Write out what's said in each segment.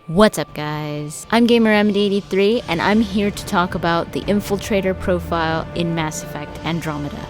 What's up guys, I'm GamerRemedy83 and I'm here to talk about the Infiltrator profile in Mass Effect Andromeda.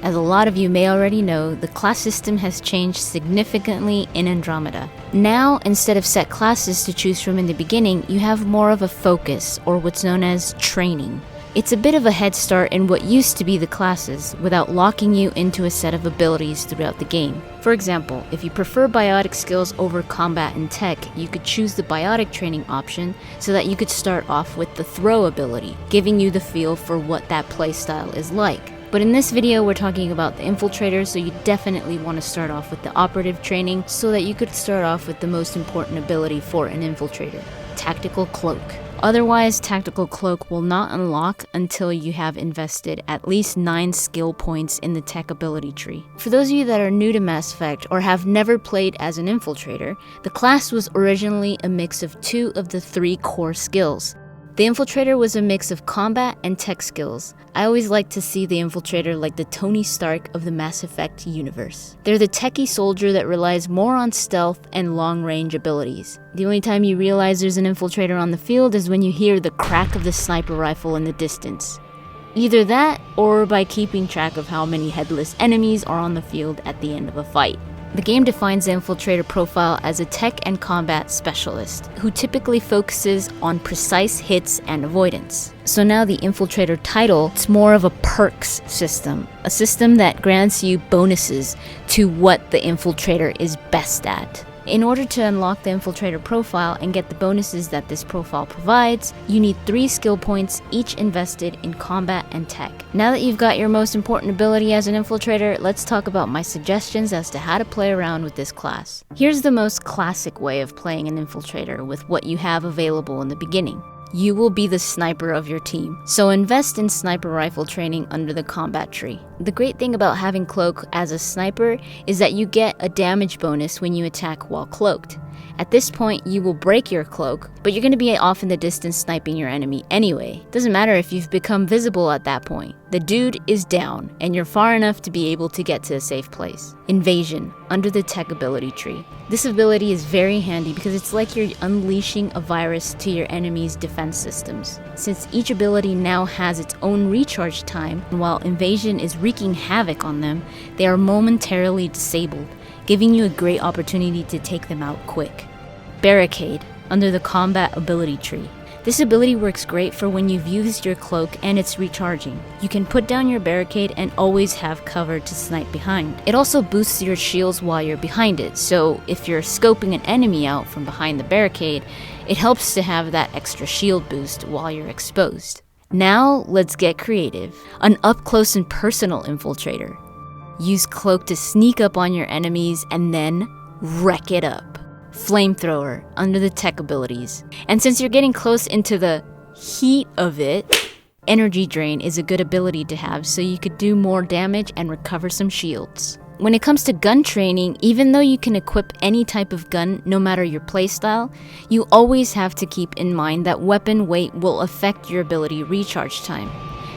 As a lot of you may already know, the class system has changed significantly in Andromeda. Now, instead of set classes to choose from in the beginning, you have more of a focus, or what's known as training. It's a bit of a head start in what used to be the classes, without locking you into a set of abilities throughout the game. For example, if you prefer biotic skills over combat and tech, you could choose the biotic training option so that you could start off with the throw ability, giving you the feel for what that playstyle is like. But in this video, we're talking about the Infiltrator, so you definitely want to start off with the operative training so that you could start off with the most important ability for an Infiltrator, Tactical Cloak. Otherwise, Tactical Cloak will not unlock until you have invested at least 9 skill points in the tech ability tree. For those of you that are new to Mass Effect or have never played as an Infiltrator, the class was originally a mix of 2 of the 3 core skills. The Infiltrator was a mix of combat and tech skills. I always like to see the Infiltrator like the Tony Stark of the Mass Effect universe. They're the techie soldier that relies more on stealth and long-range abilities. The only time you realize there's an Infiltrator on the field is when you hear the crack of the sniper rifle in the distance. Either that, or by keeping track of how many headless enemies are on the field at the end of a fight. The game defines the Infiltrator profile as a tech and combat specialist, who typically focuses on precise hits and avoidance. So now the Infiltrator title, it's more of a perks system, a system that grants you bonuses to what the Infiltrator is best at. In order to unlock the Infiltrator profile and get the bonuses that this profile provides, you need 3 skill points, each invested in combat and tech. Now that you've got your most important ability as an Infiltrator, let's talk about my suggestions as to how to play around with this class. Here's the most classic way of playing an Infiltrator with what you have available in the beginning. You will be the sniper of your team, so invest in sniper rifle training under the combat tree. The great thing about having Cloak as a sniper is that you get a damage bonus when you attack while cloaked. At this point, you will break your cloak, but you're going to be off in the distance sniping your enemy anyway. Doesn't matter if you've become visible at that point. The dude is down, and you're far enough to be able to get to a safe place. Invasion, under the tech ability tree. This ability is very handy because it's like you're unleashing a virus to your enemy's defense systems. Since each ability now has its own recharge time, and while Invasion is wreaking havoc on them, they are momentarily disabled, giving you a great opportunity to take them out quick. Barricade, under the combat ability tree. This ability works great for when you've used your cloak and it's recharging. You can put down your barricade and always have cover to snipe behind. It also boosts your shields while you're behind it, so if you're scoping an enemy out from behind the barricade, it helps to have that extra shield boost while you're exposed. Now, let's get creative. An up-close and personal Infiltrator. Use Cloak to sneak up on your enemies and then wreck it up. Flamethrower, under the tech abilities. And since you're getting close into the heat of it, Energy Drain is a good ability to have so you could do more damage and recover some shields. When it comes to gun training, even though you can equip any type of gun no matter your playstyle, you always have to keep in mind that weapon weight will affect your ability recharge time.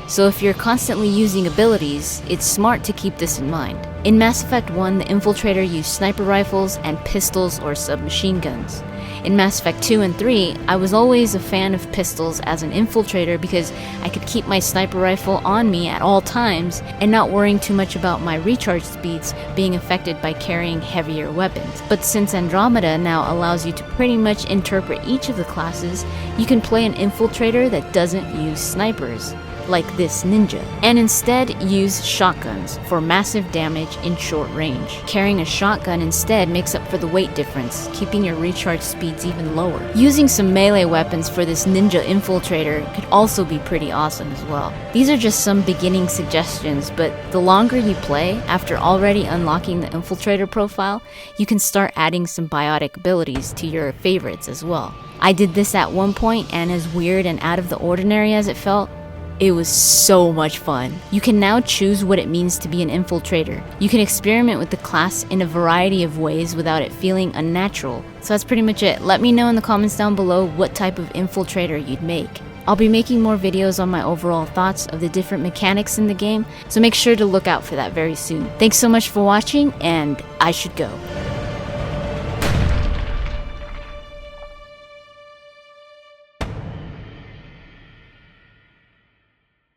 So if you're constantly using abilities, it's smart to keep this in mind. In Mass Effect 1, the Infiltrator used sniper rifles and pistols or submachine guns. In Mass Effect 2 and 3, I was always a fan of pistols as an Infiltrator because I could keep my sniper rifle on me at all times and not worrying too much about my recharge speeds being affected by carrying heavier weapons. But since Andromeda now allows you to pretty much interpret each of the classes, you can play an Infiltrator that doesn't use snipers, like this ninja, and instead use shotguns for massive damage in short range. Carrying a shotgun instead makes up for the weight difference, keeping your recharge speeds even lower. Using some melee weapons for this ninja Infiltrator could also be pretty awesome as well. These are just some beginning suggestions, but the longer you play, after already unlocking the Infiltrator profile, you can start adding some biotic abilities to your favorites as well. I did this at one point, and as weird and out of the ordinary as it felt, it was so much fun. You can now choose what it means to be an Infiltrator. You can experiment with the class in a variety of ways without it feeling unnatural. So that's pretty much it. Let me know in the comments down below what type of Infiltrator you'd make. I'll be making more videos on my overall thoughts of the different mechanics in the game, so make sure to look out for that very soon. Thanks so much for watching, and I should go.